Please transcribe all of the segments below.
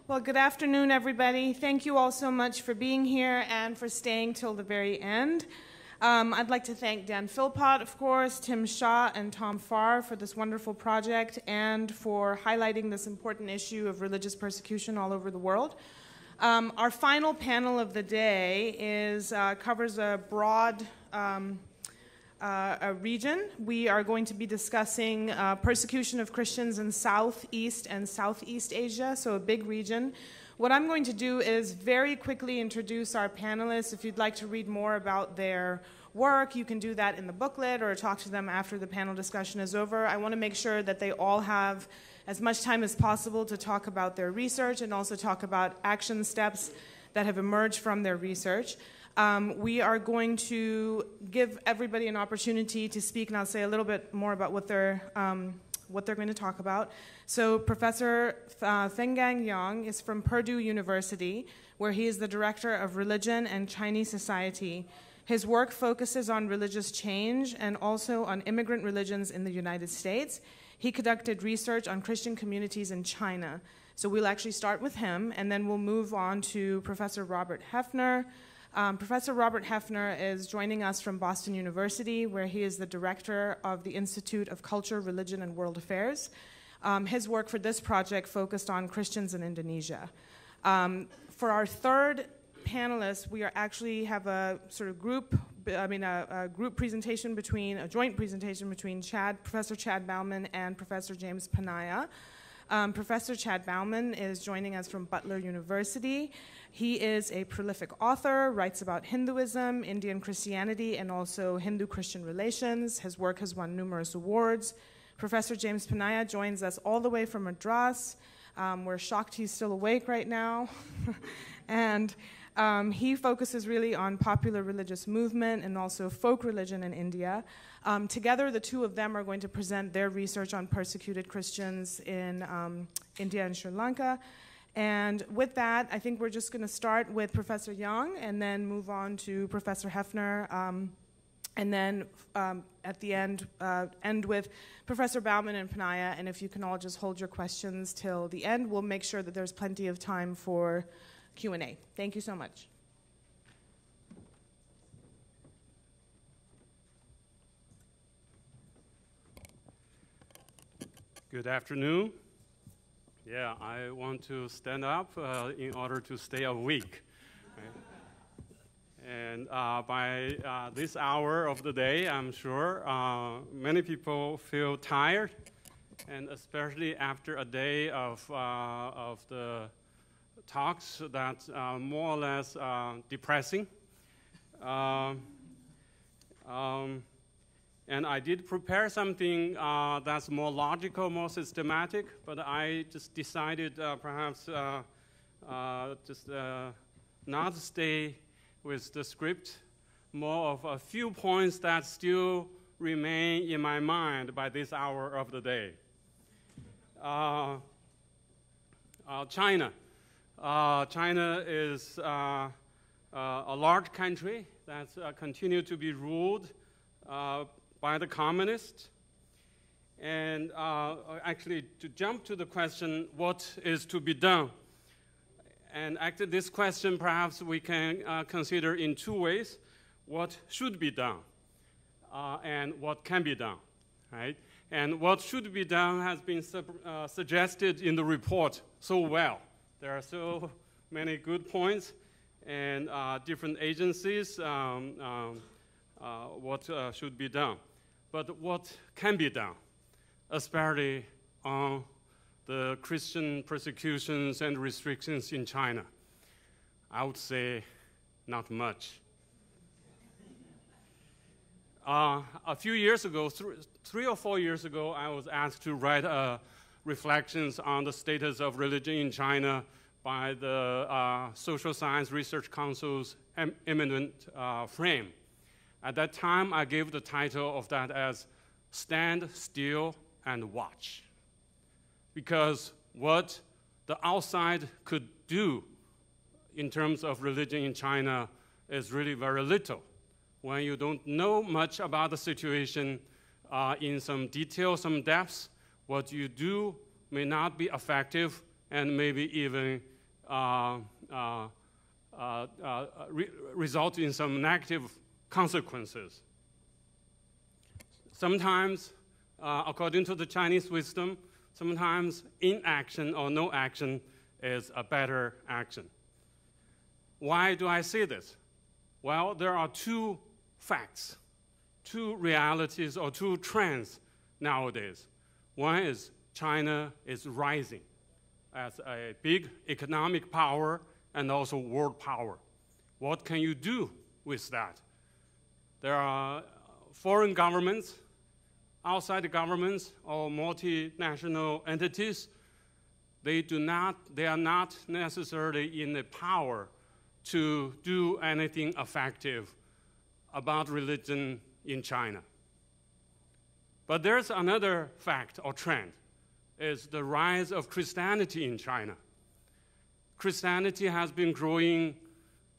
Well, good afternoon, everybody. Thank you all so much for being here and for staying till the very end. I'd like to thank Dan Philpott, of course, Tim Shaw, and Tom Farr for this wonderful project and for highlighting this important issue of religious persecution all over the world. Our final panel of the day covers a broad region. We are going to be discussing persecution of Christians in Southeast and Southeast Asia, so a big region. What I'm going to do is very quickly introduce our panelists. If you'd like to read more about their work, you can do that in the booklet or talk to them after the panel discussion is over. I want to make sure that they all have as much time as possible to talk about their research and also talk about action steps that have emerged from their research. We are going to give everybody an opportunity to speak, and I'll say a little bit more about what they're going to talk about. So Professor Fenggang Yang is from Purdue University, where he is the Director of Religion and Chinese Society. His work focuses on religious change and also on immigrant religions in the United States. He conducted research on Christian communities in China. So we'll actually start with him, and then we'll move on to Professor Robert Hefner. Professor Robert Hefner is joining us from Boston University, where he is the director of the Institute of Culture, Religion, and World Affairs. His work for this project focused on Christians in Indonesia. For our third panelist, we actually have a sort of a joint presentation between Professor Chad Bauman and Professor James Panaya. Professor Chad Bauman is joining us from Butler University. He is a prolific author, writes about Hinduism, Indian Christianity, and also Hindu-Christian relations. His work has won numerous awards. Professor James Panaya joins us all the way from Madras. We're shocked he's still awake right now. And he focuses really on popular religious movement and also folk religion in India. Together, the two of them are going to present their research on persecuted Christians in India and Sri Lanka. And with that, I think we're just going to start with Professor Yang and then move on to Professor Hefner, and then at the end with Professor Bauman and Panaya. And if you can all just hold your questions till the end, we'll make sure that there's plenty of time for Q&A. Thank you so much. Good afternoon. Yeah, I want to stand up in order to stay awake. Right? And by this hour of the day, I'm sure many people feel tired, and especially after a day of the talks that's more or less depressing. And I did prepare something that's more logical, more systematic, but I just decided perhaps just not stay with the script, more of a few points that still remain in my mind by this hour of the day. China. China is a large country that's continued to be ruled by the communists. And actually, to jump to the question, what is to be done? And actually, this question perhaps we can consider in two ways: what should be done and what can be done, right? And what should be done has been suggested in the report so well. There are so many good points, and different agencies, what should be done. But what can be done, especially on the Christian persecutions and restrictions in China? I would say not much. A few years ago, 3 or 4 years ago, I was asked to write reflections on the status of religion in China by the Social Science Research Council's eminent frame. At that time, I gave the title of that as Stand Still and Watch. Because what the outside could do in terms of religion in China is really very little. When you don't know much about the situation in some detail, some depths, what you do may not be effective and maybe even result in some negative consequences. Sometimes, according to the Chinese wisdom, sometimes inaction or no action is a better action. Why do I say this? Well, there are two facts, two realities or two trends nowadays. One is China is rising as a big economic power and also world power. What can you do with that? There are foreign governments, outside governments, or multinational entities. They are not necessarily in the power to do anything effective about religion in China. But there's another fact or trend, is the rise of Christianity in China. Christianity has been growing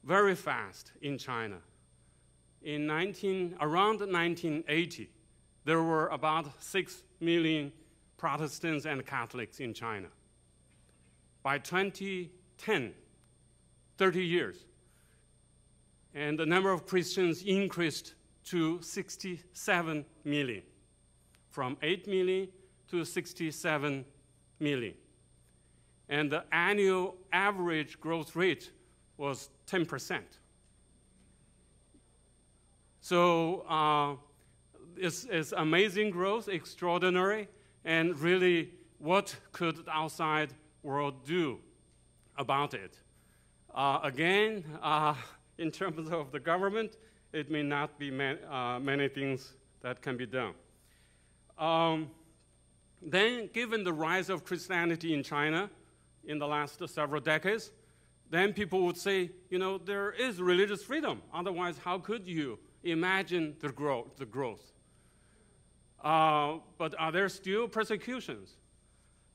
very fast in China. Around 1980, there were about 6 million Protestants and Catholics in China. By 2010, 30 years, and the number of Christians increased to 67 million, from 8 million to 67 million. And the annual average growth rate was 10%. So it's amazing growth, extraordinary, and really what could the outside world do about it? Again, in terms of the government, it may not be many things that can be done. Then, given the rise of Christianity in China in the last several decades, then people would say, you know, there is religious freedom. Otherwise, how could you imagine the growth? But are there still persecutions?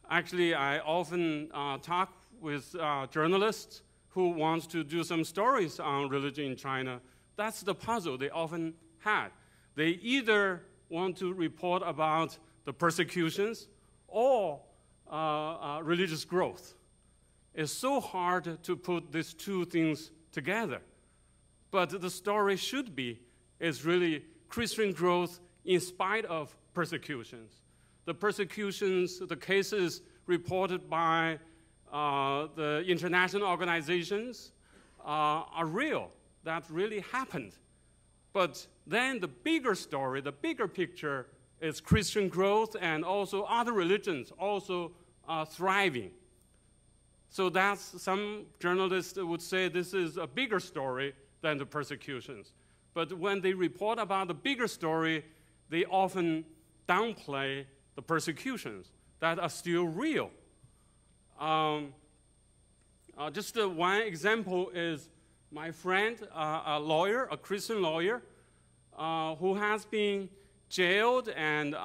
Actually, I often talk with journalists who want to do some stories on religion in China. That's the puzzle they often had. They either want to report about the persecutions or religious growth. It's so hard to put these two things together. But the story should be, is really Christian growth in spite of persecutions. The persecutions, the cases reported by the international organizations are real. That really happened. But then the bigger story, the bigger picture is Christian growth and also other religions also thriving. So that's, some journalists would say this is a bigger story than the persecutions. But when they report about the bigger story, they often downplay the persecutions that are still real. Just one example is my friend, a lawyer, a Christian lawyer, who has been jailed and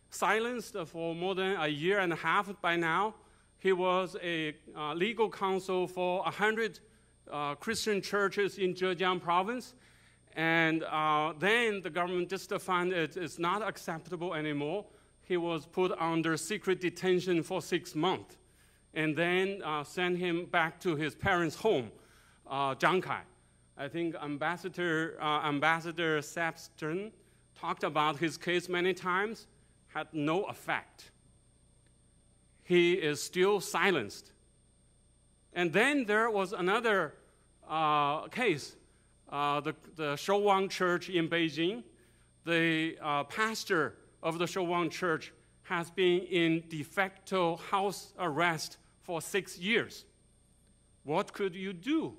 silenced for more than a year and a half by now. He was a legal counsel for 100 Christian churches in Zhejiang province. And then the government just found it's not acceptable anymore. He was put under secret detention for 6 months. And then sent him back to his parents' home, Zhangkai. I think Ambassador Sapston talked about his case many times, had no effect. He is still silenced. And then there was another case, the Shouwang Church in Beijing. The pastor of the Shouwang Church has been in de facto house arrest for 6 years. What could you do?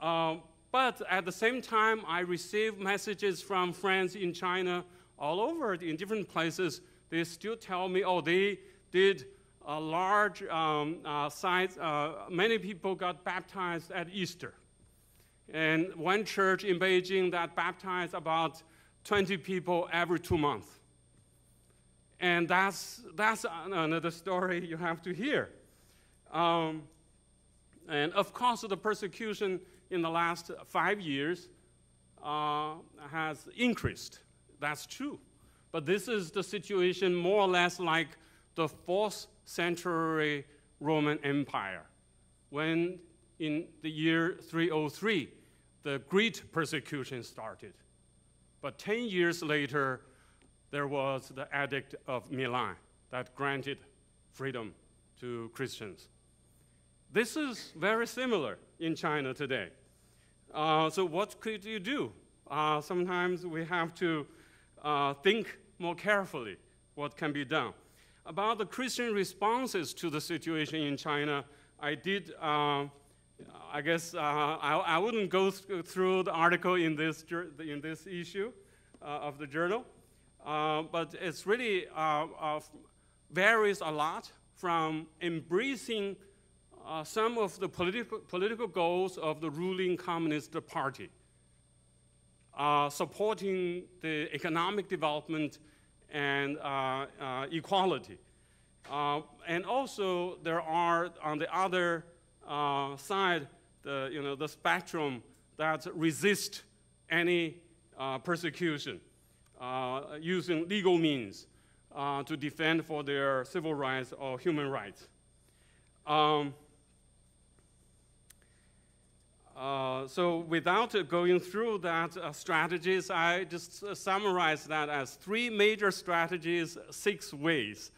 But at the same time, I receive messages from friends in China all over, in different places. They still tell me, oh, they did a large sites. Many people got baptized at Easter. And one church in Beijing that baptized about 20 people every 2 months. And that's another story you have to hear. And of course, the persecution in the last 5 years has increased. That's true. But this is the situation more or less like the fourth century Roman Empire, when in the year 303, the great persecution started. But 10 years later, there was the Edict of Milan that granted freedom to Christians. This is very similar in China today. So what could you do? Sometimes we have to think more carefully what can be done. About the Christian responses to the situation in China, I did, I guess I wouldn't go through the article in this issue of the journal, but it's really varies a lot from embracing some of the political goals of the ruling Communist Party, supporting the economic development and equality. And also there are, on the other side, the spectrum that resist any persecution, using legal means to defend for their civil rights or human rights. So without going through that strategies, I just summarize that as 3 major strategies, 6 ways.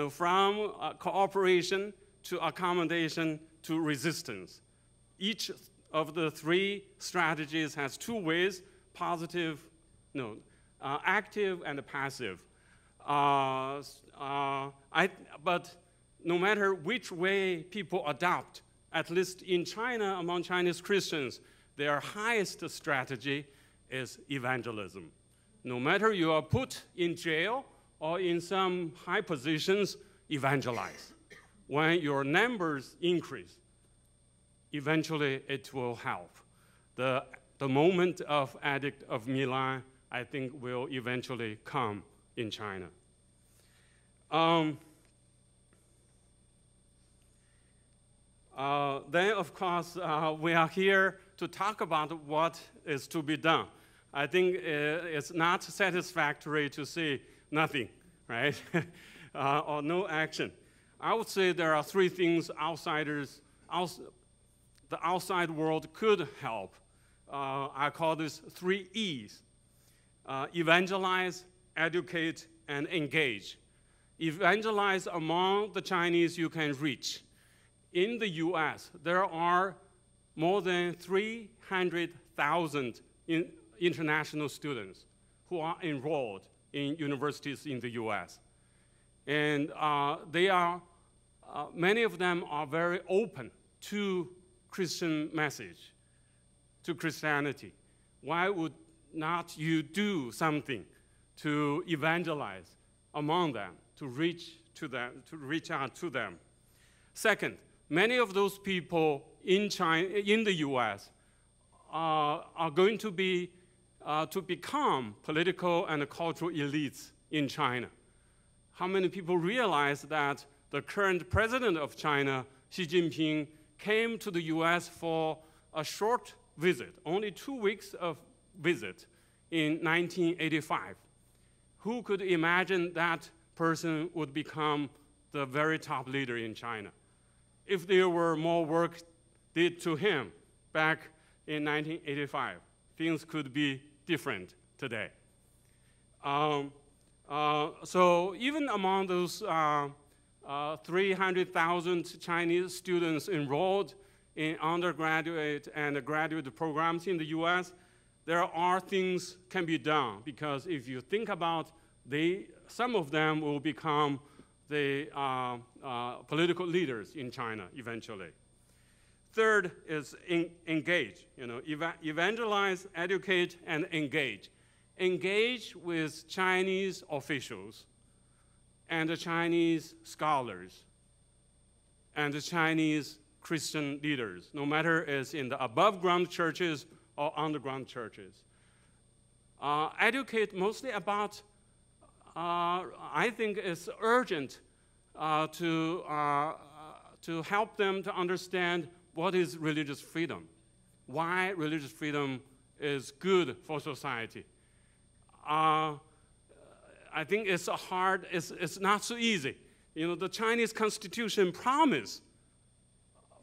From cooperation to accommodation to resistance. Each of the 3 strategies has 2 ways, active and passive. But no matter which way people adopt, at least in China, among Chinese Christians, their highest strategy is evangelism. No matter you are put in jail or in some high positions, evangelize. When your numbers increase, eventually it will help. The moment of Edict of Milan, I think, will eventually come in China. Then, of course, we are here to talk about what is to be done. I think it's not satisfactory to say nothing, right? Or no action. I would say there are 3 things the outside world could help. I call this 3 E's. Evangelize, educate, and engage. Evangelize among the Chinese you can reach. In the US, there are more than 300,000 international students who are enrolled in universities in the US. And many of them are very open to Christian message, to Christianity. Why would not you do something to evangelize among them, to reach out to them? Second, many of those people in China, in the US, are going to become political and cultural elites in China. How many people realize that the current president of China, Xi Jinping, came to the US for a short visit, only 2 weeks of visit in 1985? Who could imagine that person would become the very top leader in China? If there were more work did to him back in 1985, things could be different today. So even among those 300,000 Chinese students enrolled in undergraduate and graduate programs in the US, there are things can be done, because if you think about some of them will become the political leaders in China eventually. Third is engage, evangelize, educate, and engage. Engage with Chinese officials and the Chinese scholars and the Chinese Christian leaders, no matter it's in the above ground churches or underground churches. Educate mostly about, I think it's urgent to help them to understand what is religious freedom, why religious freedom is good for society. I think it's not so easy the Chinese Constitution promise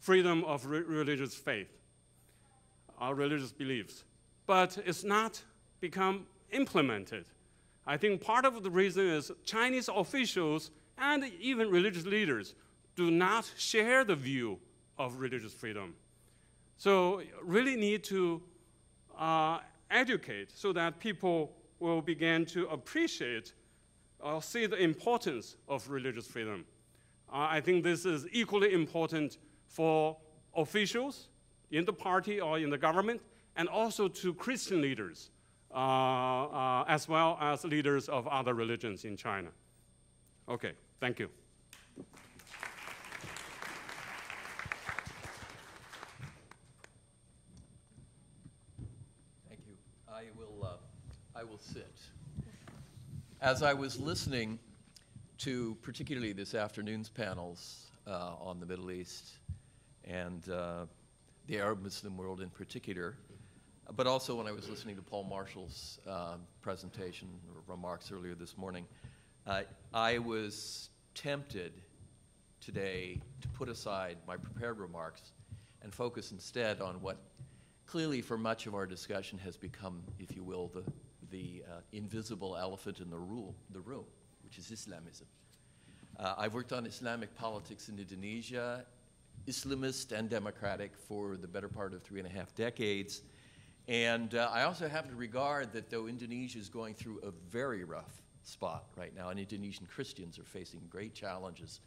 freedom of religious faith, religious beliefs, but it's not become implemented. I think part of the reason is Chinese officials and even religious leaders do not share the view of religious freedom. So really need to educate so that people will begin to appreciate or see the importance of religious freedom. I think this is equally important for officials in the party or in the government, and also to Christian leaders, as well as leaders of other religions in China. Okay, thank you. Thank you. I will sit. As I was listening to particularly this afternoon's panels on the Middle East and the Arab Muslim world in particular, but also when I was listening to Paul Marshall's presentation or remarks earlier this morning, I was tempted today to put aside my prepared remarks and focus instead on what clearly for much of our discussion has become, if you will, the invisible elephant in the room, which is Islamism. I've worked on Islamic politics in Indonesia, Islamist and democratic, for the better part of 3.5 decades. And I also happen to regard that though Indonesia is going through a very rough spot right now, and Indonesian Christians are facing great challenges,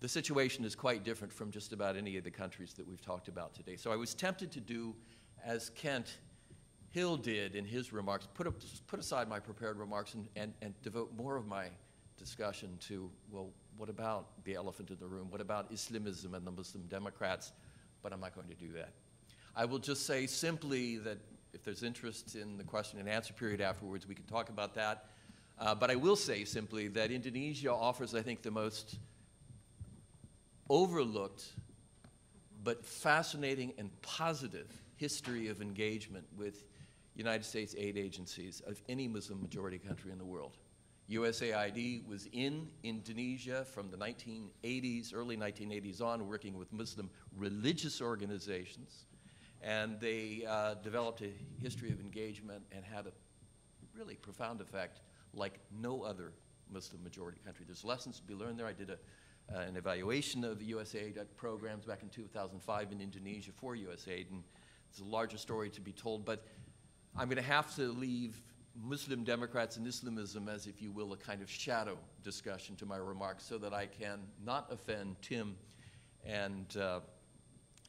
the situation is quite different from just about any of the countries that we've talked about today. So I was tempted to do as Kent Hill did in his remarks, put aside my prepared remarks and devote more of my discussion to, well, what about the elephant in the room? What about Islamism and the Muslim Democrats? But I'm not going to do that. I will just say simply that if there's interest in the question and answer period afterwards, we can talk about that. But I will say simply that Indonesia offers, I think, the most overlooked but fascinating and positive history of engagement with United States aid agencies of any Muslim majority country in the world. USAID was in Indonesia from the 1980s, early 1980s on, working with Muslim religious organizations, and they developed a history of engagement and had a really profound effect like no other Muslim majority country. There's lessons to be learned there. I did an evaluation of the USAID programs back in 2005 in Indonesia for USAID, and it's a larger story to be told, but I'm going to have to leave Muslim Democrats and Islamism as, if you will, a kind of shadow discussion to my remarks so that I can not offend Tim and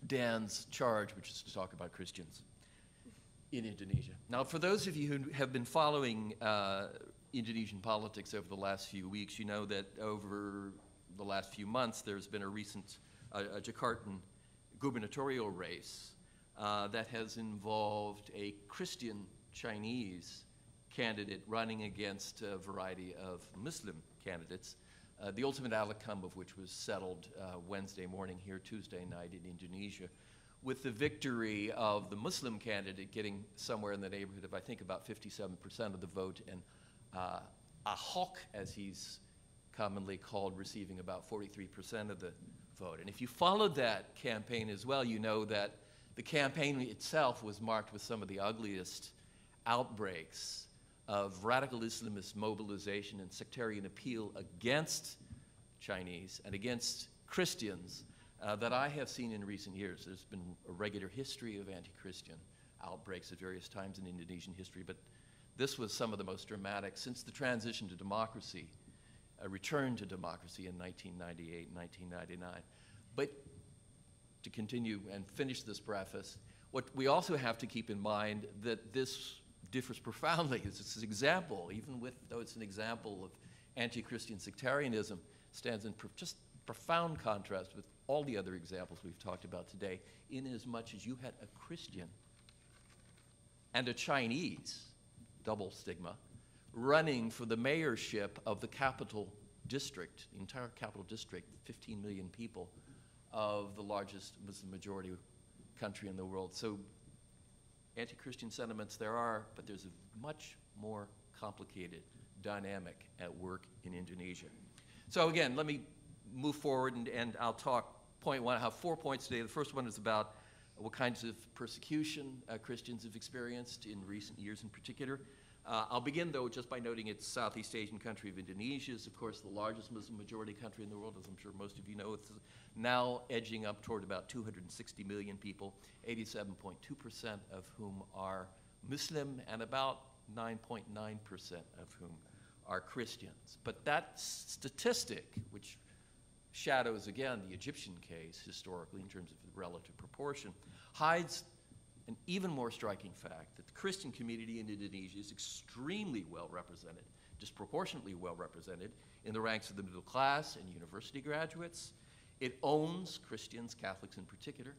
Dan's charge, which is to talk about Christians in Indonesia. Now, for those of you who have been following Indonesian politics over the last few weeks, you know that over the last few months there's been a recent Jakartan gubernatorial race that has involved a Christian Chinese candidate running against a variety of Muslim candidates, the ultimate outcome of which was settled Wednesday morning here, Tuesday night in Indonesia, with the victory of the Muslim candidate getting somewhere in the neighborhood of, I think, about 57% of the vote, and Ahok, as he's commonly called, receiving about 43% of the vote. And if you followed that campaign as well, you know that the campaign itself was marked with some of the ugliest outbreaks of radical Islamist mobilization and sectarian appeal against Chinese and against Christians that I have seen in recent years. There's been a regular history of anti-Christian outbreaks at various times in Indonesian history, but this was some of the most dramatic since the transition to democracy, a return to democracy in 1998, 1999. But to continue and finish this preface, what we also have to keep in mind that this differs profoundly. It's an example, even though it's an example of anti-Christian sectarianism, stands in just profound contrast with all the other examples we've talked about today, in as much as you had a Christian and a Chinese, double stigma, running for the mayorship of the capital district, the entire capital district, 15 million people, of the largest Muslim majority country in the world. So anti-Christian sentiments there are, but there's a much more complicated dynamic at work in Indonesia. So again, let me move forward, and I'll talk point one. I have 4 points today. The first one is about what kinds of persecution Christians have experienced in recent years in particular. I'll begin, though, just by noting it's Southeast Asian country of Indonesia is, of course, the largest Muslim majority country in the world, as I'm sure most of you know. It's now edging up toward about 260 million people, 87.2% of whom are Muslim, and about 9.9% of whom are Christians. But that statistic, which shadows, again, the Egyptian case historically in terms of the relative proportion, hides an even more striking fact that the Christian community in Indonesia is extremely well represented, disproportionately well represented in the ranks of the middle class and university graduates. It owns, Christians, Catholics in particular,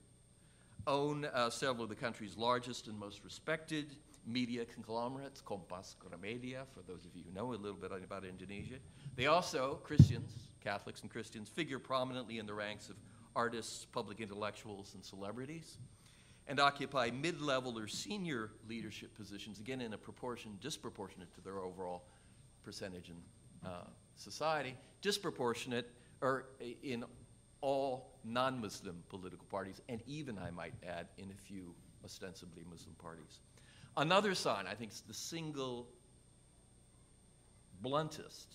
own several of the country's largest and most respected media conglomerates, Kompas, Gramedia, for those of you who know a little bit about Indonesia. They also, Christians, Catholics and Christians, figure prominently in the ranks of artists, public intellectuals, and celebrities, and occupy mid-level or senior leadership positions, again in a proportion disproportionate to their overall percentage in society, disproportionate or in all non-Muslim political parties, and even, I might add, in a few ostensibly Muslim parties. Another sign, I think, is the single bluntest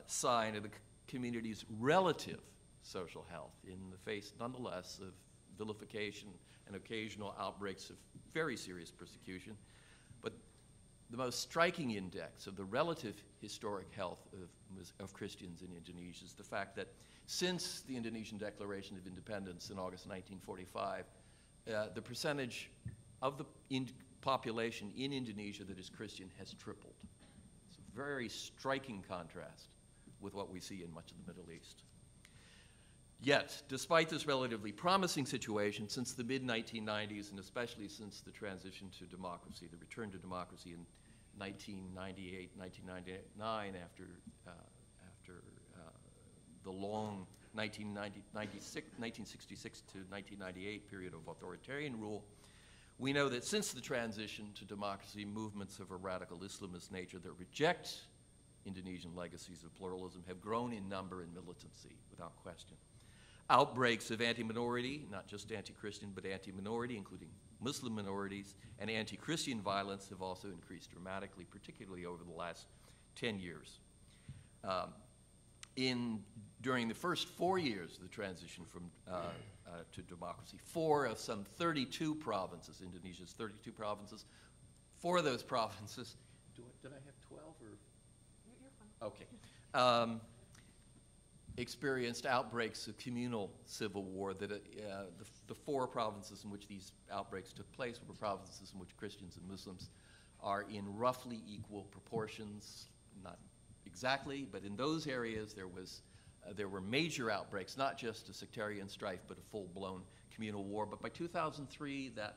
sign of the community's relative social health in the face, nonetheless, of vilification and occasional outbreaks of very serious persecution. But the most striking index of the relative historic health of Christians in Indonesia is the fact that since the Indonesian Declaration of Independence in August 1945, the percentage of the population in Indonesia that is Christian has tripled. It's a very striking contrast with what we see in much of the Middle East. Yet, despite this relatively promising situation, since the mid-1990s, and especially since the transition to democracy, the return to democracy in 1998, 1999, after the long 1966 to 1998 period of authoritarian rule, we know that since the transition to democracy, movements of a radical Islamist nature that reject Indonesian legacies of pluralism have grown in number and militancy, without question. Outbreaks of anti-minority, not just anti-Christian, but anti-minority, including Muslim minorities, and anti-Christian violence have also increased dramatically, particularly over the last 10 years. During the first 4 years of the transition to democracy, 4 of some 32 provinces, Indonesia's 32 provinces, 4 of those provinces, did I have 12 or? You're fine. Okay. Experienced outbreaks of communal civil war. That the 4 provinces in which these outbreaks took place were provinces in which Christians and Muslims are in roughly equal proportions, not exactly, but in those areas there were major outbreaks, not just a sectarian strife, but a full-blown communal war. But by 2003, that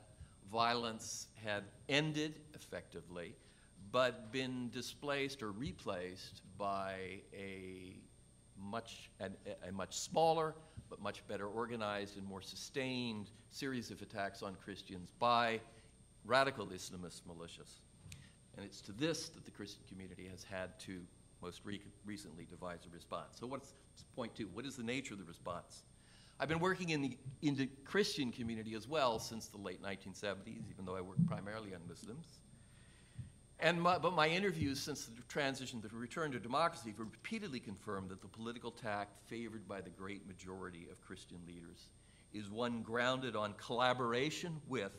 violence had ended effectively, but been displaced or replaced by a much smaller, but much better organized and more sustained series of attacks on Christians by radical Islamist militias. And it's to this that the Christian community has had to most recently devise a response. So what's point 2? What is the nature of the response? I've been working in the Christian community as well since the late 1970s, even though I work primarily on Muslims. But my interviews since the transition, the return to democracy, have repeatedly confirmed that the political tact favored by the great majority of Christian leaders is one grounded on collaboration with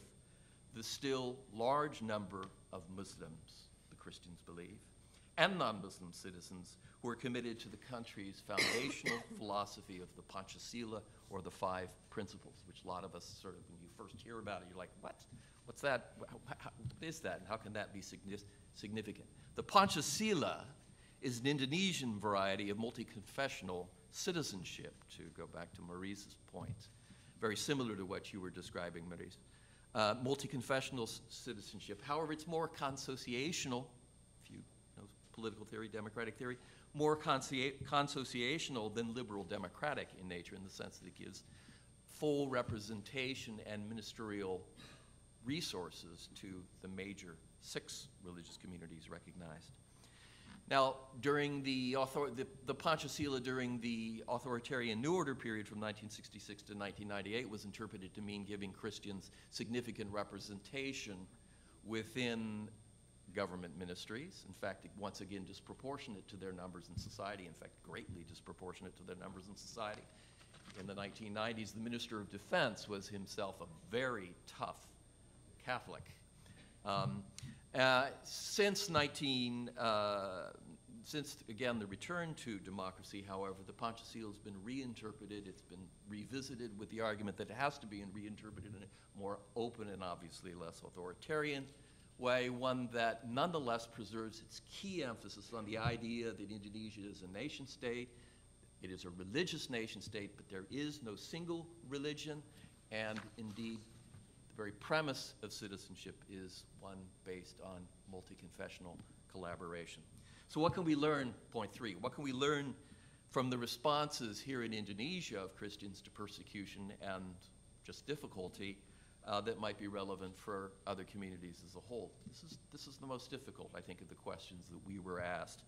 the still large number of Muslims, the Christians believe, and non-Muslim citizens who are committed to the country's foundational philosophy of the Panchasila, or the 5 principles, which a lot of us sort of, when you first hear about it, you're like, what? What's that? What is that? And how can that be significant? The Panchasila is an Indonesian variety of multi-confessional citizenship, to go back to Maurice's point, very similar to what you were describing, Maurice. Multi-confessional citizenship. However, it's more consociational, if you know political theory, democratic theory, more consociational than liberal democratic in nature, in the sense that it gives full representation and ministerial resources to the major 6 religious communities recognized. Now, during the Panchasila during the authoritarian New Order period from 1966 to 1998 was interpreted to mean giving Christians significant representation within government ministries. In fact, once again, disproportionate to their numbers in society. In fact, greatly disproportionate to their numbers in society. In the 1990s, the Minister of Defense was himself a very tough Catholic. Since again the return to democracy, however, the Panchasila has been reinterpreted. It's been revisited with the argument that it has to be reinterpreted in a more open and obviously less authoritarian way, one that nonetheless preserves its key emphasis on the idea that Indonesia is a nation state. It is a religious nation state, but there is no single religion, and indeed the very premise of citizenship is one based on multi-confessional collaboration. So what can we learn, point 3, what can we learn from the responses here in Indonesia of Christians to persecution and just difficulty that might be relevant for other communities as a whole? This is the most difficult, I think, of the questions that we were asked.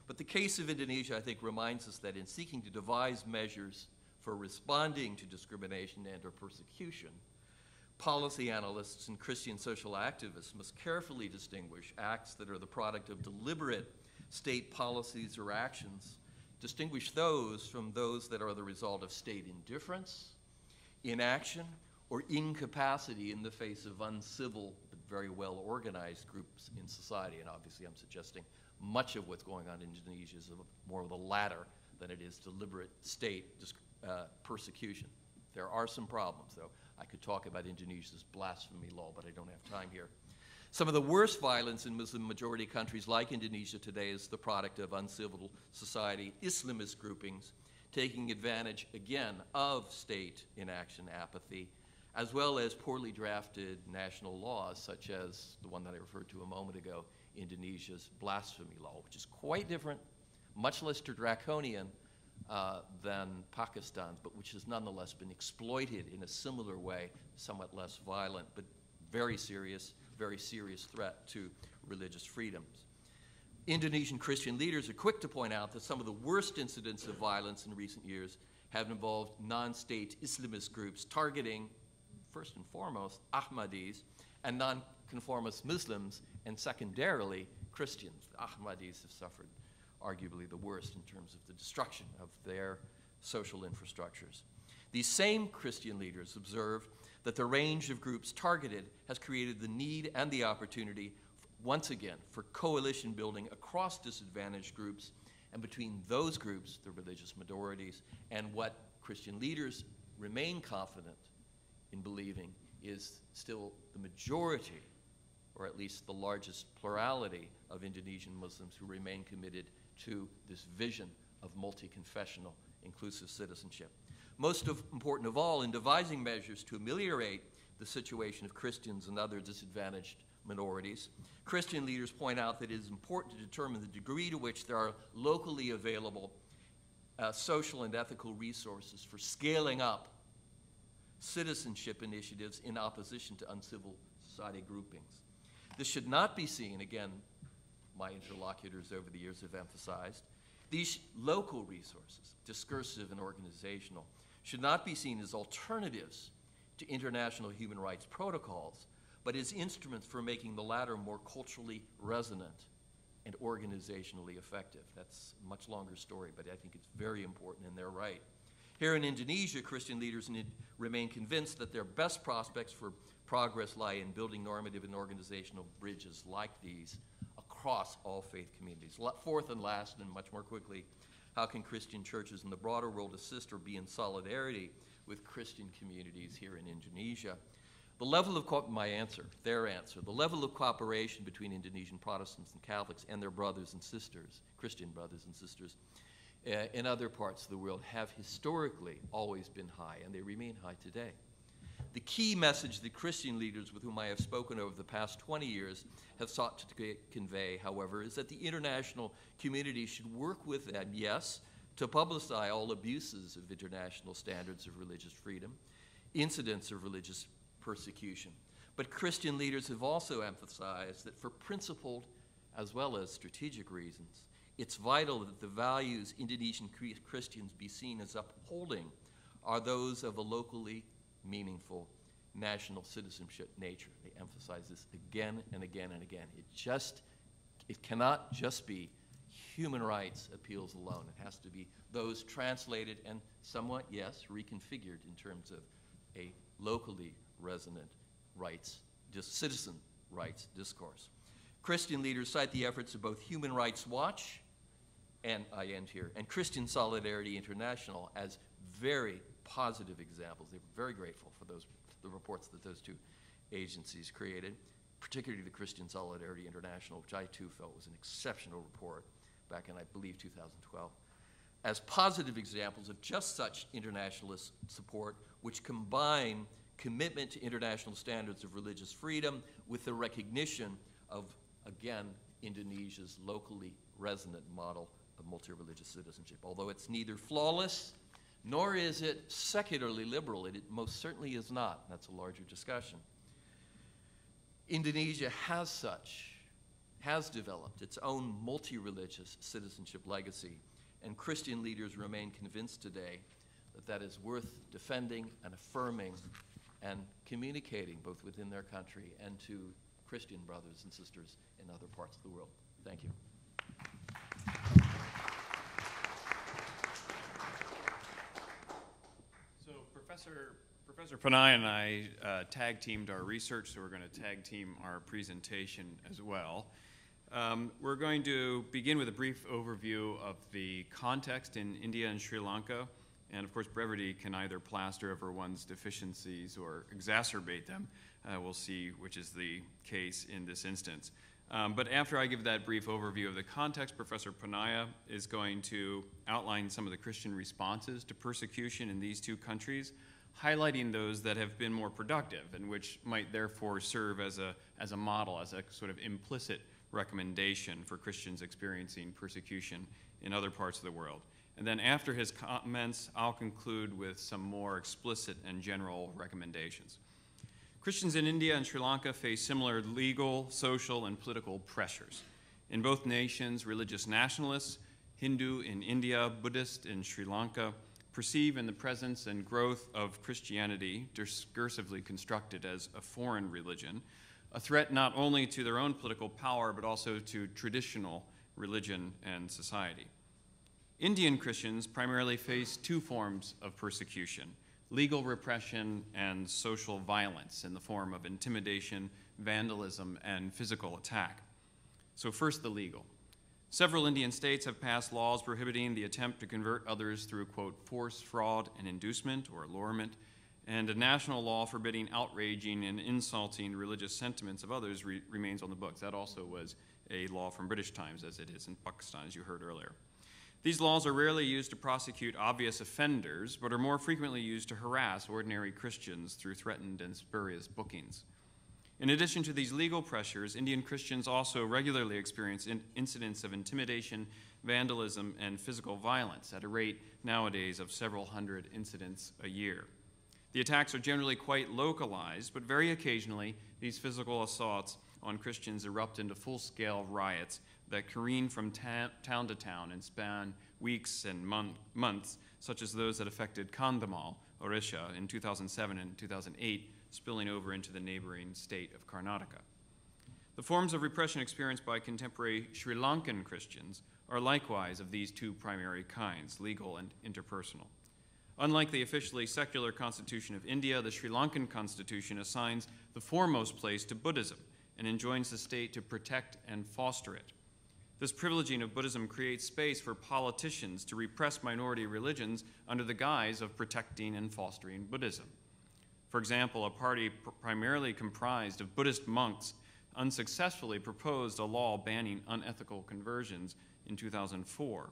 But the case of Indonesia, I think, reminds us that in seeking to devise measures for responding to discrimination and or persecution, policy analysts and Christian social activists must carefully distinguish acts that are the product of deliberate state policies or actions, distinguish those from those that are the result of state indifference, inaction, or incapacity in the face of uncivil but very well organized groups in society. And obviously I'm suggesting much of what's going on in Indonesia is more of the latter than it is deliberate state persecution. There are some problems, though. I could talk about Indonesia's blasphemy law, but I don't have time here. Some of the worst violence in Muslim-majority countries like Indonesia today is the product of uncivil society, Islamist groupings, taking advantage, again, of state inaction, apathy, as well as poorly drafted national laws, such as the one that I referred to a moment ago, Indonesia's blasphemy law, which is quite different, much less draconian than Pakistan's, but which has nonetheless been exploited in a similar way, somewhat less violent, but very serious threat to religious freedoms. Indonesian Christian leaders are quick to point out that some of the worst incidents of violence in recent years have involved non-state Islamist groups targeting, first and foremost, Ahmadis and non-conformist Muslims, and secondarily, Christians. The Ahmadis have suffered arguably the worst in terms of the destruction of their social infrastructures. These same Christian leaders observe that the range of groups targeted has created the need and the opportunity, once again, for coalition building across disadvantaged groups and between those groups, the religious minorities, and what Christian leaders remain confident in believing is still the majority, or at least the largest plurality of Indonesian Muslims who remain committed to this vision of multi-confessional inclusive citizenship. Most important of all, in devising measures to ameliorate the situation of Christians and other disadvantaged minorities, Christian leaders point out that it is important to determine the degree to which there are locally available social and ethical resources for scaling up citizenship initiatives in opposition to uncivil society groupings. This should not be seen, again, my interlocutors over the years have emphasized, these local resources, discursive and organizational, should not be seen as alternatives to international human rights protocols, but as instruments for making the latter more culturally resonant and organizationally effective. That's a much longer story, but I think it's very important and they're right. Here in Indonesia, Christian leaders remain convinced that their best prospects for progress lie in building normative and organizational bridges like these across all faith communities. Fourth and last, and much more quickly, how can Christian churches in the broader world assist or be in solidarity with Christian communities here in Indonesia? The level of their answer, the level of cooperation between Indonesian Protestants and Catholics and their brothers and sisters, Christian brothers and sisters, in other parts of the world have historically always been high, and they remain high today. The key message that Christian leaders with whom I have spoken over the past 20 years have sought to convey, however, is that the international community should work with them, yes, to publicize all abuses of international standards of religious freedom, incidents of religious persecution. But Christian leaders have also emphasized that for principled as well as strategic reasons, it's vital that the values Indonesian Christians be seen as upholding are those of a locally meaningful national citizenship nature. They emphasize this again and again and again. It cannot just be human rights appeals alone. It has to be those translated and somewhat, yes, reconfigured in terms of a locally resonant rights, just citizen rights discourse. Christian leaders cite the efforts of both Human Rights Watch, and I end here, and Christian Solidarity International as very positive examples. They were very grateful for the reports that those two agencies created, particularly the Christian Solidarity International, which I too felt was an exceptional report back in, I believe, 2012, as positive examples of just such internationalist support, which combine commitment to international standards of religious freedom with the recognition of, again, Indonesia's locally resonant model of multi-religious citizenship. Although it's neither flawless nor is it secularly liberal, it most certainly is not. That's a larger discussion. Indonesia has developed its own multi-religious citizenship legacy, and Christian leaders remain convinced today that that is worth defending and affirming and communicating both within their country and to Christian brothers and sisters in other parts of the world. Thank you. So Professor Panay and I tag teamed our research, so we're going to tag team our presentation as well. We're going to begin with a brief overview of the context in India and Sri Lanka. And of course, brevity can either plaster over one's deficiencies or exacerbate them. We'll see which is the case in this instance. But after I give that brief overview of the context, Professor Panaya is going to outline some of the Christian responses to persecution in these two countries, highlighting those that have been more productive and which might therefore serve as a model, as a sort of implicit recommendation for Christians experiencing persecution in other parts of the world. And then after his comments, I'll conclude with some more explicit and general recommendations. Christians in India and Sri Lanka face similar legal, social, and political pressures. In both nations, religious nationalists, Hindu in India, Buddhist in Sri Lanka, perceive in the presence and growth of Christianity, discursively constructed as a foreign religion, a threat not only to their own political power, but also to traditional religion and society. Indian Christians primarily face two forms of persecution: legal repression and social violence in the form of intimidation, vandalism, and physical attack. So first, the legal. Several Indian states have passed laws prohibiting the attempt to convert others through, quote, force, fraud, and inducement or allurement, and a national law forbidding outraging and insulting religious sentiments of others remains on the books. That also was a law from British times, as it is in Pakistan, as you heard earlier. These laws are rarely used to prosecute obvious offenders, but are more frequently used to harass ordinary Christians through threatened and spurious bookings. In addition to these legal pressures, Indian Christians also regularly experience incidents of intimidation, vandalism, and physical violence at a rate nowadays of several hundred incidents a year. The attacks are generally quite localized, but very occasionally these physical assaults on Christians erupt into full-scale riots that careen from town to town and span weeks and months, such as those that affected Kandhamal, Odisha, in 2007 and 2008, spilling over into the neighboring state of Karnataka. The forms of repression experienced by contemporary Sri Lankan Christians are likewise of these two primary kinds, legal and interpersonal. Unlike the officially secular constitution of India, the Sri Lankan constitution assigns the foremost place to Buddhism and enjoins the state to protect and foster it. This privileging of Buddhism creates space for politicians to repress minority religions under the guise of protecting and fostering Buddhism. For example, a party primarily comprised of Buddhist monks unsuccessfully proposed a law banning unethical conversions in 2004.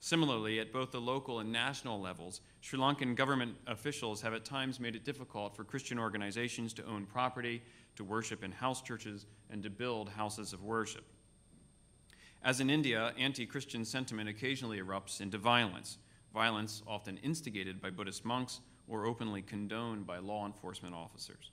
Similarly, at both the local and national levels, Sri Lankan government officials have at times made it difficult for Christian organizations to own property, to worship in house churches, and to build houses of worship. As in India, anti-Christian sentiment occasionally erupts into violence, violence often instigated by Buddhist monks or openly condoned by law enforcement officers.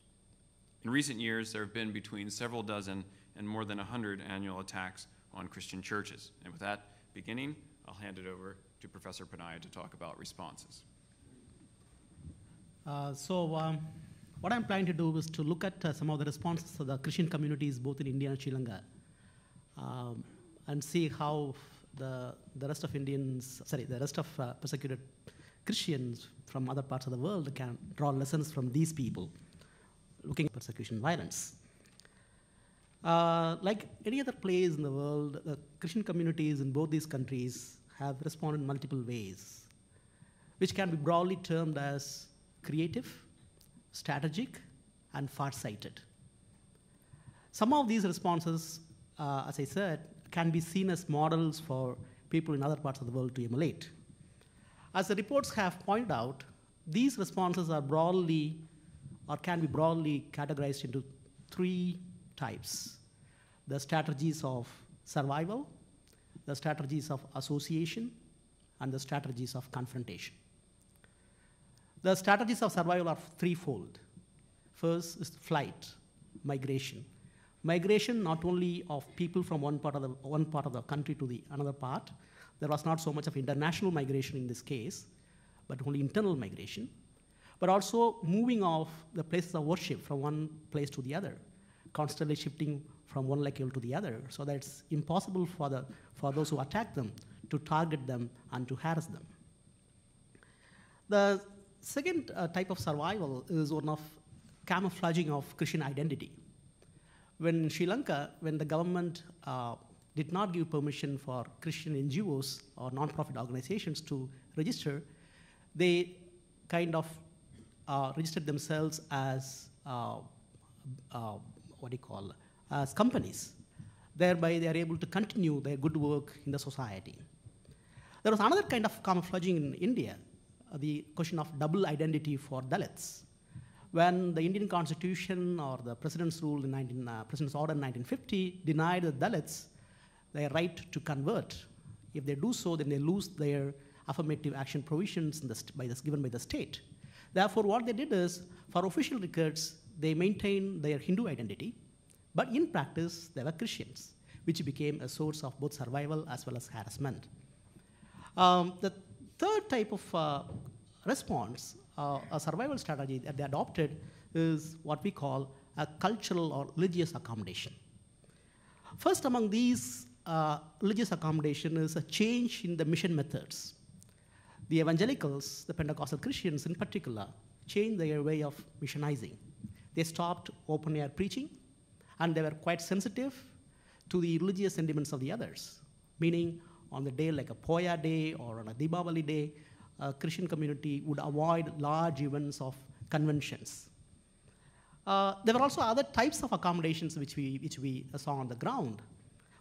In recent years, there have been between several dozen and more than 100 annual attacks on Christian churches. And with that, beginning. I'll hand it over to Professor Panaya to talk about responses. What I'm planning to do is to look at some of the responses of the Christian communities both in India and Sri Lanka, and see how the rest of persecuted Christians from other parts of the world can draw lessons from these people looking at persecution and violence. Like any other place in the world, the Christian communities in both these countries have responded in multiple ways, which can be broadly termed as creative, strategic, and far-sighted. Some of these responses, as I said, can be seen as models for people in other parts of the world to emulate. As the reports have pointed out, these responses are broadly, or can be broadly categorized into three types: the strategies of survival, the strategies of association, and the strategies of confrontation. The strategies of survival are threefold. First is flight, migration. Migration not only of people from one part of the country to the another part. There was not so much of international migration in this case, but only internal migration. But also moving off the places of worship from one place to the other, constantly shifting from one locale to the other, so that it's impossible for those who attack them to target them and to harass them. The second type of survival is one of camouflaging of Christian identity. When in Sri Lanka, when the government did not give permission for Christian NGOs or non-profit organizations to register, they kind of registered themselves as as companies. Thereby, they are able to continue their good work in the society. There was another kind of camouflaging in India, the question of double identity for Dalits. When the Indian Constitution or the President's rule in President's Order in 1950 denied the Dalits their right to convert, if they do so, then they lose their affirmative action provisions given by the state. Therefore, what they did is, for official records, they maintained their Hindu identity, but in practice, they were Christians, which became a source of both survival as well as harassment. The third type of response, a survival strategy that they adopted, is what we call a cultural or religious accommodation. First among these religious accommodation is a change in the mission methods. The evangelicals, the Pentecostal Christians in particular, changed their way of missionizing. They stopped open-air preaching, and they were quite sensitive to the religious sentiments of the others, meaning on the day like a Poya day or on a Deepavali day, a Christian community would avoid large events of conventions. There were also other types of accommodations which we saw on the ground.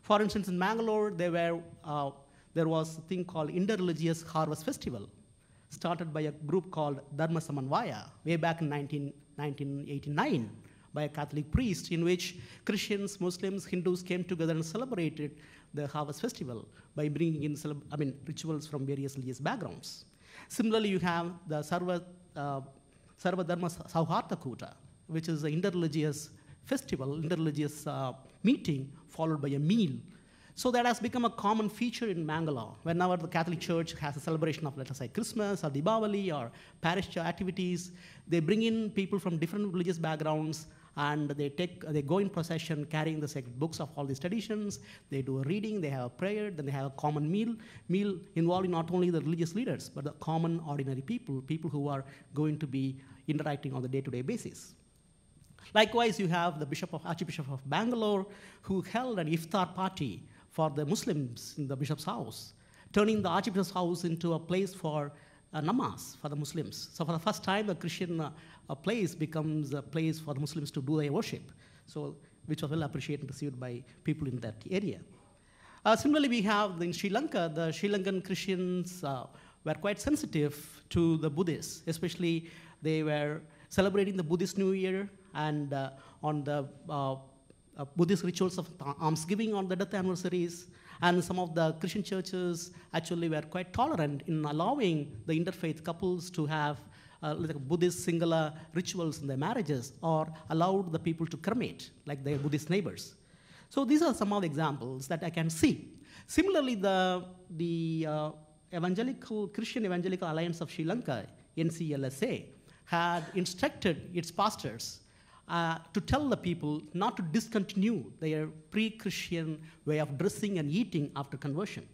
For instance, in Mangalore, there was a thing called Interreligious Harvest Festival, started by a group called Dharma Samanvaya way back in 1989 by a Catholic priest, in which Christians, Muslims, Hindus came together and celebrated the Harvest Festival by bringing in rituals from various religious backgrounds. Similarly, you have the Sarva Dharma Sauharta Kuta, which is an interreligious festival, interreligious meeting followed by a meal. So that has become a common feature in Mangalore. Whenever the Catholic Church has a celebration of, let us say, Christmas or Deepavali or parish activities, they bring in people from different religious backgrounds, and they go in procession carrying the sacred books of all these traditions. They do a reading, they have a prayer, then they have a common meal involving not only the religious leaders, but the common ordinary people who are going to be interacting on the day-to-day basis. Likewise, you have the Archbishop of Bangalore, who held an iftar party for the Muslims in the bishop's house, turning the Archbishop's house into a place for namaz for the Muslims. So for the first time, a Christian place becomes a place for the Muslims to do their worship, so which was well appreciated and received by people in that area. Similarly, we have in Sri Lanka, the Sri Lankan Christians were quite sensitive to the Buddhists, especially they were celebrating the Buddhist New Year and on the Buddhist rituals of almsgiving on the death anniversaries. And some of the Christian churches actually were quite tolerant in allowing the interfaith couples to have like Buddhist singular rituals in their marriages, or allowed the people to cremate like their Buddhist neighbors. So these are some of the examples that I can see. Similarly, the Christian Evangelical Alliance of Sri Lanka, NCLSA, had instructed its pastors to tell the people not to discontinue their pre-Christian way of dressing and eating after conversion.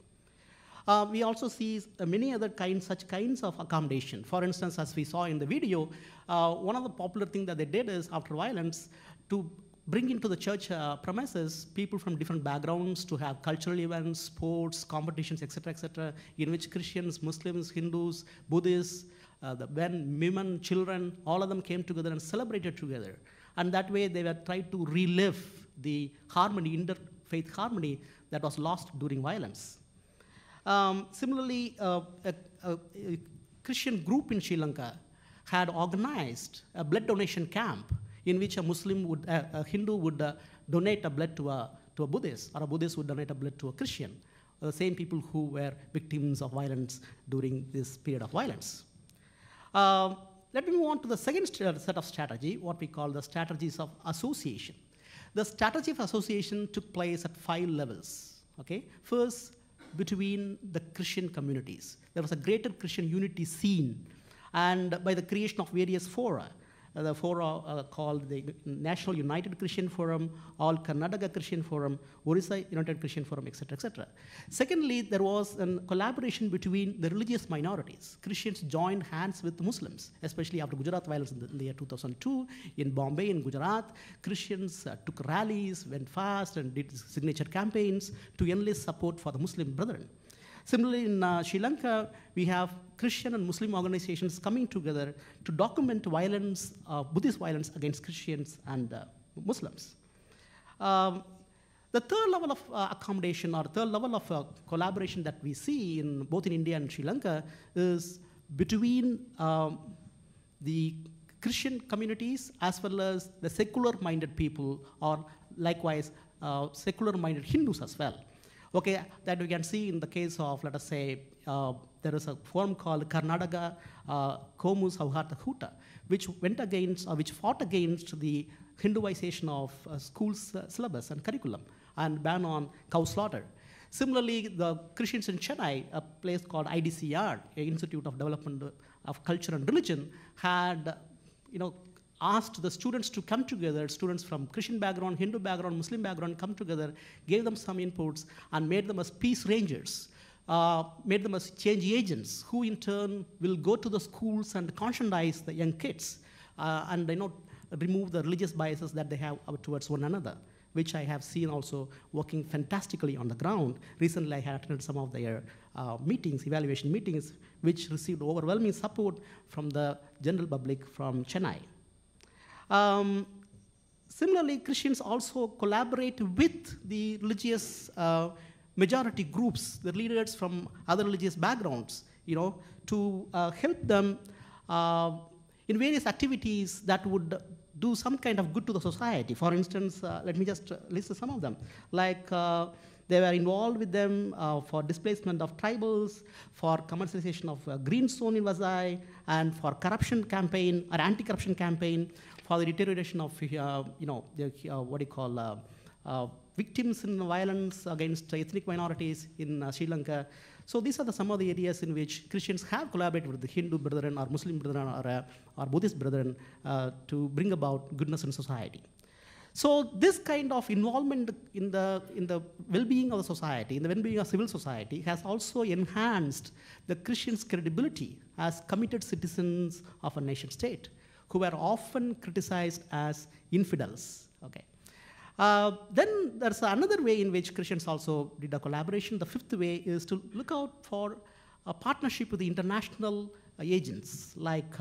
We also see many other such kinds of accommodation. For instance, as we saw in the video, one of the popular things that they did is, after violence, to bring into the church premises people from different backgrounds to have cultural events, sports, competitions, etc., in which Christians, Muslims, Hindus, Buddhists, the men, women, children, all of them came together and celebrated together. And that way they were trying to relive the harmony, interfaith harmony that was lost during violence. Similarly, a Christian group in Sri Lanka had organized a blood donation camp in which a Hindu would donate a blood to a Buddhist, or a Buddhist would donate a blood to a Christian, the same people who were victims of violence during this period of violence. Let me move on to the second set of strategy, what we call the strategies of association. The strategy of association took place at 5 levels. Okay? First, between the Christian communities. There was a greater Christian unity seen, and by the creation of various fora. The fora called the National United Christian Forum, All Karnataka Christian Forum, Orissa United Christian Forum, etc., etc. Secondly, there was a collaboration between the religious minorities. Christians joined hands with Muslims, especially after Gujarat violence in the year 2002. In Bombay, in Gujarat, Christians took rallies, went fast, and did signature campaigns to enlist support for the Muslim brethren. Similarly, in Sri Lanka, we have Christian and Muslim organizations coming together to document violence, Buddhist violence against Christians and Muslims. The third level of accommodation, or third level of collaboration that we see both in India and Sri Lanka, is between the Christian communities as well as the secular-minded people, or likewise secular-minded Hindus as well. Okay, that we can see in the case of, let us say, there is a forum called Karnataka Komu Sauharda Huta, which fought against the Hinduization of schools' syllabus and curriculum and ban on cow slaughter. Similarly, the Christians in Chennai, a place called IDCR, Institute of Development of Culture and Religion, had asked the students to come together, students from Christian background, Hindu background, Muslim background, come together, gave them some inputs, and made them as peace rangers, made them as change agents, who in turn will go to the schools and conscientize the young kids, and remove the religious biases that they have towards one another, which I have seen also working fantastically on the ground. Recently, I had attended some of their meetings, evaluation meetings, which received overwhelming support from the general public from Chennai. Similarly, Christians also collaborate with the religious majority groups, the leaders from other religious backgrounds, to help them in various activities that would do some kind of good to the society. For instance, let me just list some of them. Like they were involved with them for displacement of tribals, for commercialization of green zone in Vasai, and for corruption campaign or anti-corruption campaign, for the deterioration of victims in violence against ethnic minorities in Sri Lanka. So these are some of the areas in which Christians have collaborated with the Hindu brethren or Muslim brethren or Buddhist brethren to bring about goodness in society. So this kind of involvement in the well-being of the society, in the well-being of civil society, has also enhanced the Christians' credibility as committed citizens of a nation state, who were often criticized as infidels. Okay. Then there's another way in which Christians also did a collaboration. The fifth way is to look out for a partnership with the international agents, like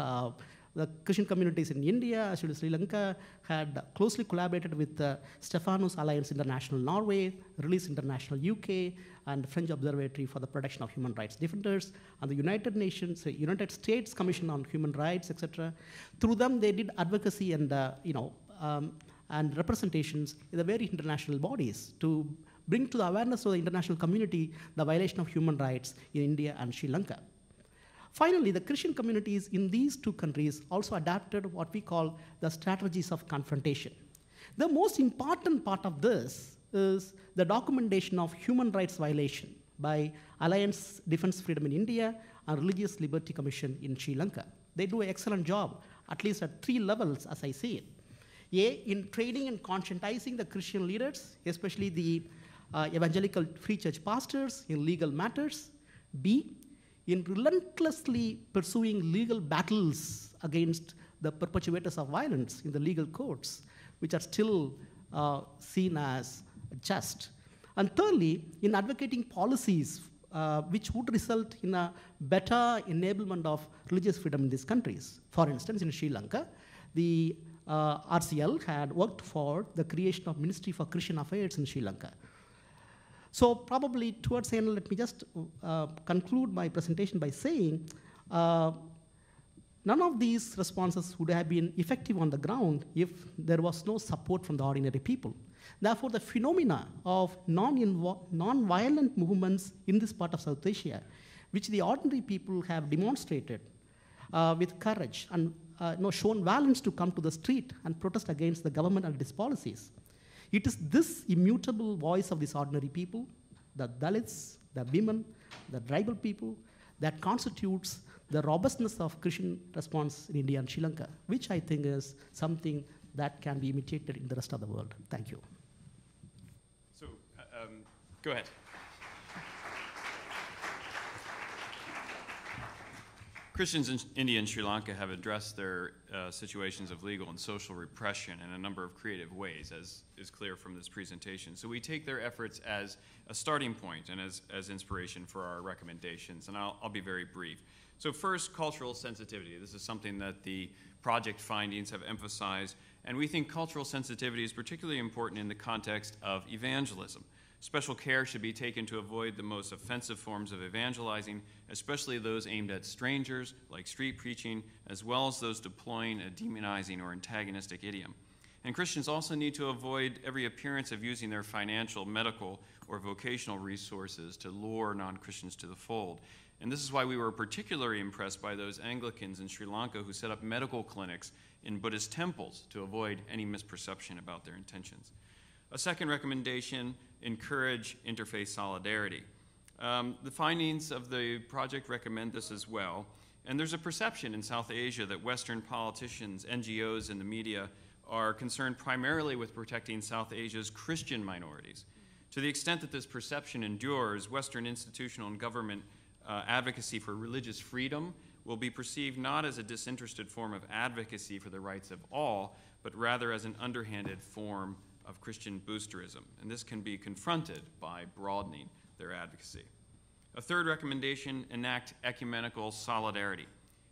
the Christian communities in India, as well as Sri Lanka, had closely collaborated with Stephanus Alliance International Norway, Release International UK, and French Observatory for the Protection of Human Rights Defenders, and the United Nations, United States Commission on Human Rights, etc. Through them, they did advocacy and and representations in the very international bodies to bring to the awareness of the international community the violation of human rights in India and Sri Lanka. Finally, the Christian communities in these two countries also adapted what we call the strategies of confrontation. The most important part of this is the documentation of human rights violation by Alliance Defense Freedom in India and Religious Liberty Commission in Sri Lanka. They do an excellent job, at least at 3 levels, as I see it. A, in training and conscientizing the Christian leaders, especially the evangelical free church pastors in legal matters. B, in relentlessly pursuing legal battles against the perpetrators of violence in the legal courts, which are still seen as just. And thirdly, in advocating policies which would result in a better enablement of religious freedom in these countries. For instance, in Sri Lanka, the RCL had worked for the creation of Ministry for Christian Affairs in Sri Lanka. So probably towards the end, let me just conclude my presentation by saying none of these responses would have been effective on the ground if there was no support from the ordinary people. Therefore, the phenomena of non-violent movements in this part of South Asia, which the ordinary people have demonstrated with courage and shown violence to come to the street and protest against the government and its policies. It is this immutable voice of these ordinary people, the Dalits, the women, the tribal people, that constitutes the robustness of Christian response in India and Sri Lanka, which I think is something that can be imitated in the rest of the world. Thank you. So, go ahead. Christians in India and Sri Lanka have addressed their situations of legal and social repression in a number of creative ways, as is clear from this presentation. So we take their efforts as a starting point and as inspiration for our recommendations, and I'll be very brief. So first, cultural sensitivity. This is something that the project findings have emphasized, and we think cultural sensitivity is particularly important in the context of evangelism. Special care should be taken to avoid the most offensive forms of evangelizing, especially those aimed at strangers, like street preaching, as well as those deploying a demonizing or antagonistic idiom. And Christians also need to avoid every appearance of using their financial, medical, or vocational resources to lure non-Christians to the fold. And this is why we were particularly impressed by those Anglicans in Sri Lanka who set up medical clinics in Buddhist temples to avoid any misperception about their intentions. A second recommendation, encourage interfaith solidarity. The findings of the project recommend this as well. And there's a perception in South Asia that Western politicians, NGOs, and the media are concerned primarily with protecting South Asia's Christian minorities. To the extent that this perception endures, Western institutional and government advocacy for religious freedom will be perceived not as a disinterested form of advocacy for the rights of all, but rather as an underhanded form of Christian boosterism, and this can be confronted by broadening their advocacy. A third recommendation, enact ecumenical solidarity.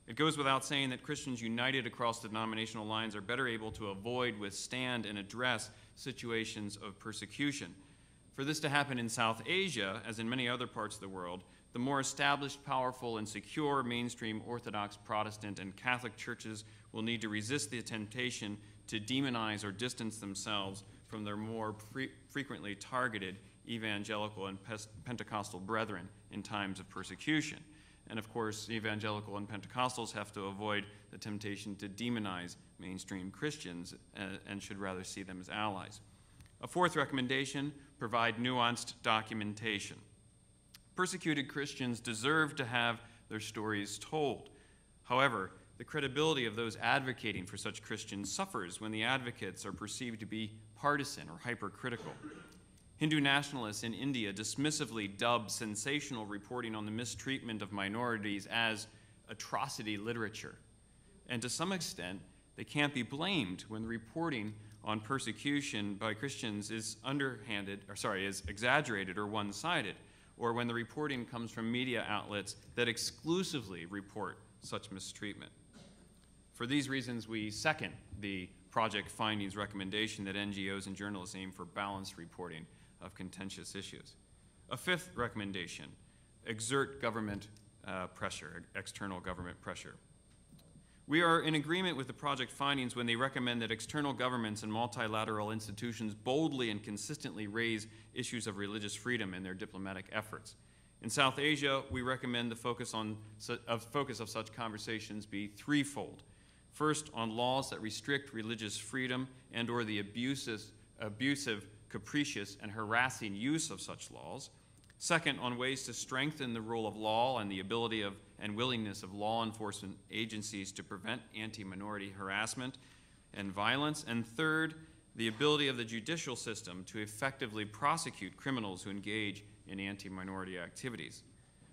It goes without saying that Christians united across denominational lines are better able to avoid, withstand, and address situations of persecution. For this to happen in South Asia, as in many other parts of the world, the more established, powerful, and secure mainstream Orthodox, Protestant, and Catholic churches will need to resist the temptation to demonize or distance themselves from their more frequently targeted evangelical and Pentecostal brethren in times of persecution. And of course, evangelical and Pentecostals have to avoid the temptation to demonize mainstream Christians and should rather see them as allies. A fourth recommendation, provide nuanced documentation. Persecuted Christians deserve to have their stories told. However, the credibility of those advocating for such Christians suffers when the advocates are perceived to be partisan or hypercritical. Hindu nationalists in India dismissively dub sensational reporting on the mistreatment of minorities as atrocity literature. And to some extent, they can't be blamed when the reporting on persecution by Christians is is exaggerated or one-sided, or when the reporting comes from media outlets that exclusively report such mistreatment. For these reasons, we second the project findings recommendation that NGOs and journalists aim for balanced reporting of contentious issues. A fifth recommendation, exert government pressure, external government pressure. We are in agreement with the project findings when they recommend that external governments and multilateral institutions boldly and consistently raise issues of religious freedom in their diplomatic efforts. In South Asia, we recommend the focus of such conversations be threefold. First, on laws that restrict religious freedom and or the abusive capricious, and harassing use of such laws. Second, on ways to strengthen the rule of law and the ability of and willingness of law enforcement agencies to prevent anti-minority harassment and violence. And third, the ability of the judicial system to effectively prosecute criminals who engage in anti-minority activities.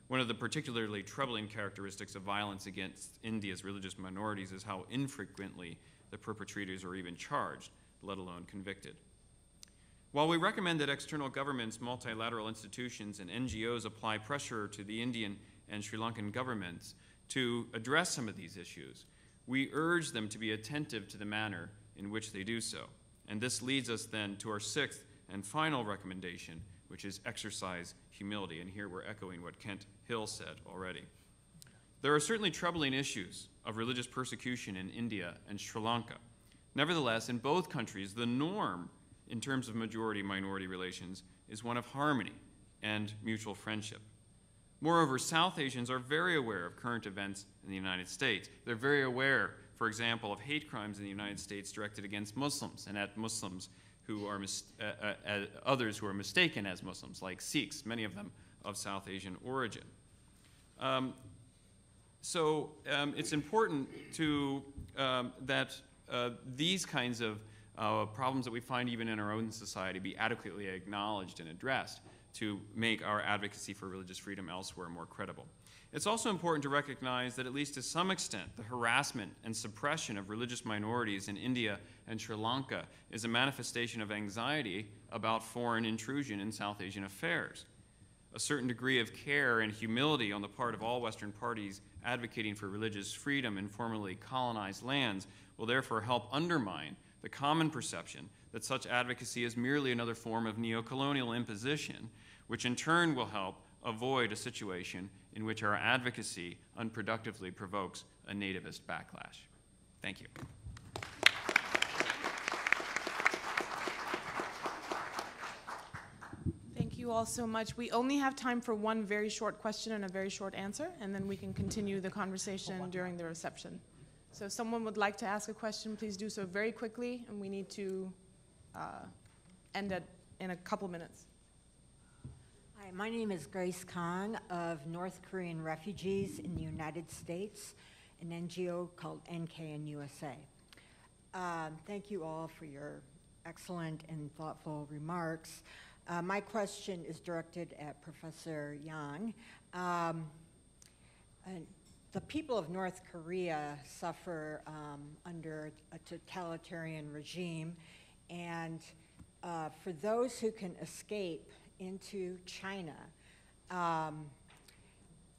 One of the particularly troubling characteristics of violence against India's religious minorities is how infrequently the perpetrators are even charged, let alone convicted. While we recommend that external governments, multilateral institutions, and NGOs apply pressure to the Indian and Sri Lankan governments to address some of these issues, we urge them to be attentive to the manner in which they do so. And this leads us then to our sixth and final recommendation, which is exercise humility. And here we're echoing what Kent Hill said already. There are certainly troubling issues of religious persecution in India and Sri Lanka. Nevertheless, in both countries, the norm in terms of majority-minority relations is one of harmony and mutual friendship. Moreover, South Asians are very aware of current events in the United States. They're very aware, for example, of hate crimes in the United States directed against Muslims and at Muslims who are others who are mistaken as Muslims, like Sikhs, many of them of South Asian origin. So it's important to that these kinds of problems that we find even in our own society be adequately acknowledged and addressed to make our advocacy for religious freedom elsewhere more credible. It's also important to recognize that at least to some extent, the harassment and suppression of religious minorities in India and Sri Lanka is a manifestation of anxiety about foreign intrusion in South Asian affairs. A certain degree of care and humility on the part of all Western parties advocating for religious freedom in formerly colonized lands will therefore help undermine the common perception that such advocacy is merely another form of neocolonial imposition, which in turn will help avoid a situation in which our advocacy unproductively provokes a nativist backlash. Thank you. Thank you all so much. We only have time for one very short question and a very short answer, and then we can continue the conversation during the reception. So if someone would like to ask a question, please do so very quickly, and we need to end it in a couple minutes. Hi, my name is Grace Khan of North Korean Refugees in the United States, an NGO called NKN USA. Thank you all for your excellent and thoughtful remarks. My question is directed at Professor Yang. The people of North Korea suffer under a totalitarian regime, and for those who can escape into China,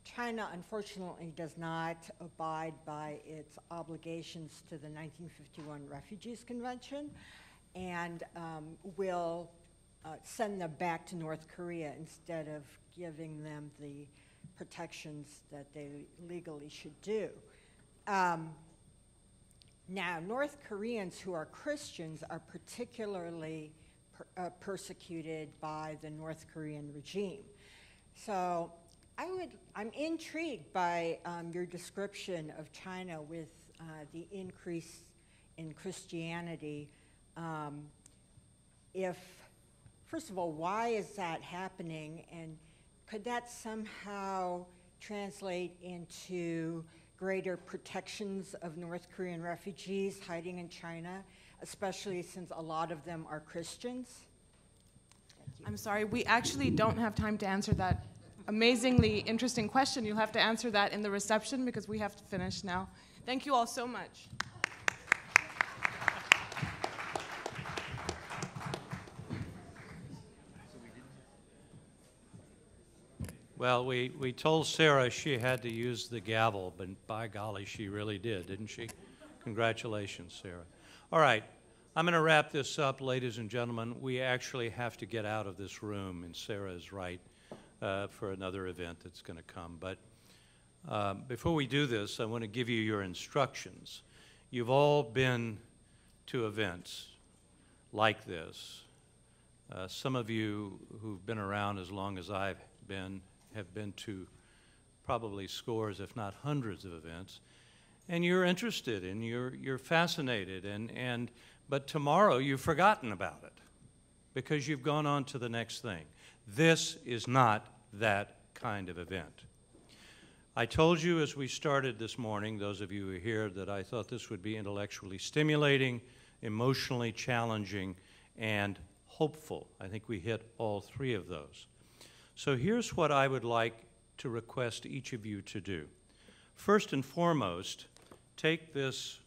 China unfortunately does not abide by its obligations to the 1951 Refugees Convention and will send them back to North Korea instead of giving them the protections that they legally should do. Now, North Koreans who are Christians are particularly persecuted by the North Korean regime. So I'm intrigued by your description of China with the increase in Christianity. First of all, why is that happening? And could that somehow translate into greater protections of North Korean refugees hiding in China, especially since a lot of them are Christians? Thank you. I'm sorry, we actually don't have time to answer that amazingly interesting question. You'll have to answer that in the reception because we have to finish now. Thank you all so much. Well, we told Sarah she had to use the gavel, but by golly, she really did, didn't she? Congratulations, Sarah. All right, I'm going to wrap this up, ladies and gentlemen. We actually have to get out of this room, and Sarah is right, for another event that's going to come. But before we do this, I want to give you your instructions. You've all been to events like this. Some of you who've been around as long as I've been have been to probably scores, if not hundreds of events, and you're interested and you're fascinated, but tomorrow you've forgotten about it. because you've gone on to the next thing. This is not that kind of event. I told you as we started this morning, those of you who are here, that I thought this would be intellectually stimulating, emotionally challenging, and hopeful. I think we hit all three of those. So here's what I would like to request each of you to do. First and foremost, take this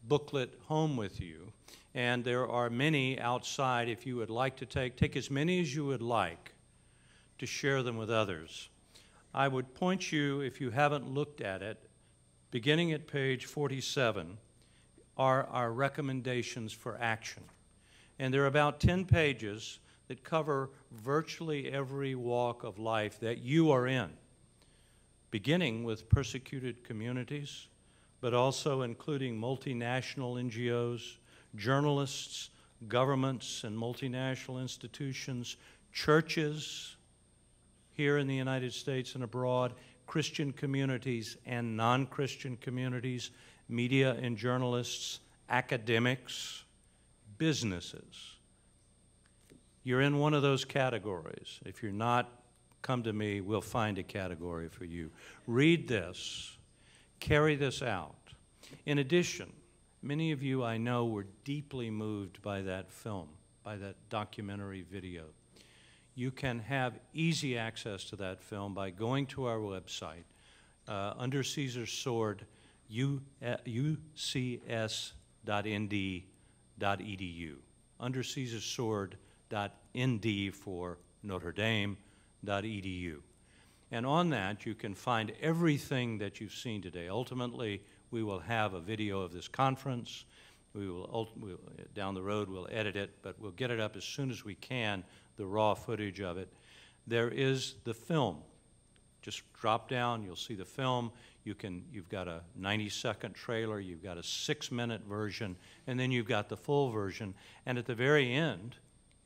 booklet home with you, and there are many outside if you would like to take as many as you would like to share them with others. I would point you, if you haven't looked at it, beginning at page 47 are our recommendations for action. And there are about 10 pages that cover virtually every walk of life that you are in, beginning with persecuted communities, but also including multinational NGOs, journalists, governments and multinational institutions, churches here in the United States and abroad, Christian communities and non-Christian communities, media and journalists, academics, businesses. You're in one of those categories. If you're not, come to me, we'll find a category for you. Read this, carry this out. In addition, many of you I know were deeply moved by that film, by that documentary video. You can have easy access to that film by going to our website, Under Caesar's Sword, ucs.nd.edu, undercaesarsword.nd for Notre Dame.edu. And on that, you can find everything that you've seen today. Ultimately, we will have a video of this conference. Down the road, we'll edit it, but we'll get it up as soon as we can, the raw footage of it. There is the film. Just drop down, you'll see the film. You've got a 90-second trailer, you've got a 6-minute version, and then you've got the full version. And at the very end,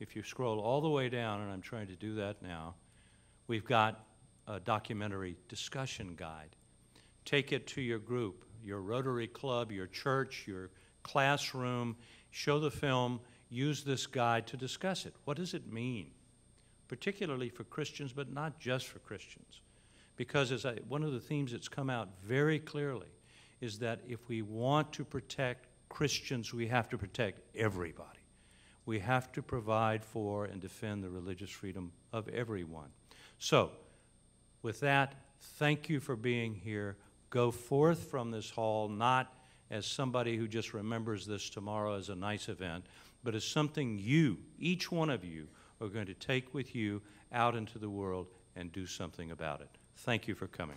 if you scroll all the way down, and I'm trying to do that now, we've got a documentary discussion guide. Take it to your group, your Rotary Club, your church, your classroom, show the film, use this guide to discuss it. What does it mean? Particularly for Christians, but not just for Christians. Because one of the themes that's come out very clearly is that if we want to protect Christians, we have to protect everybody. We have to provide for and defend the religious freedom of everyone. So, with that, thank you for being here. Go forth from this hall, not as somebody who just remembers this tomorrow as a nice event, but as something you, each one of you, are going to take with you out into the world and do something about it. Thank you for coming.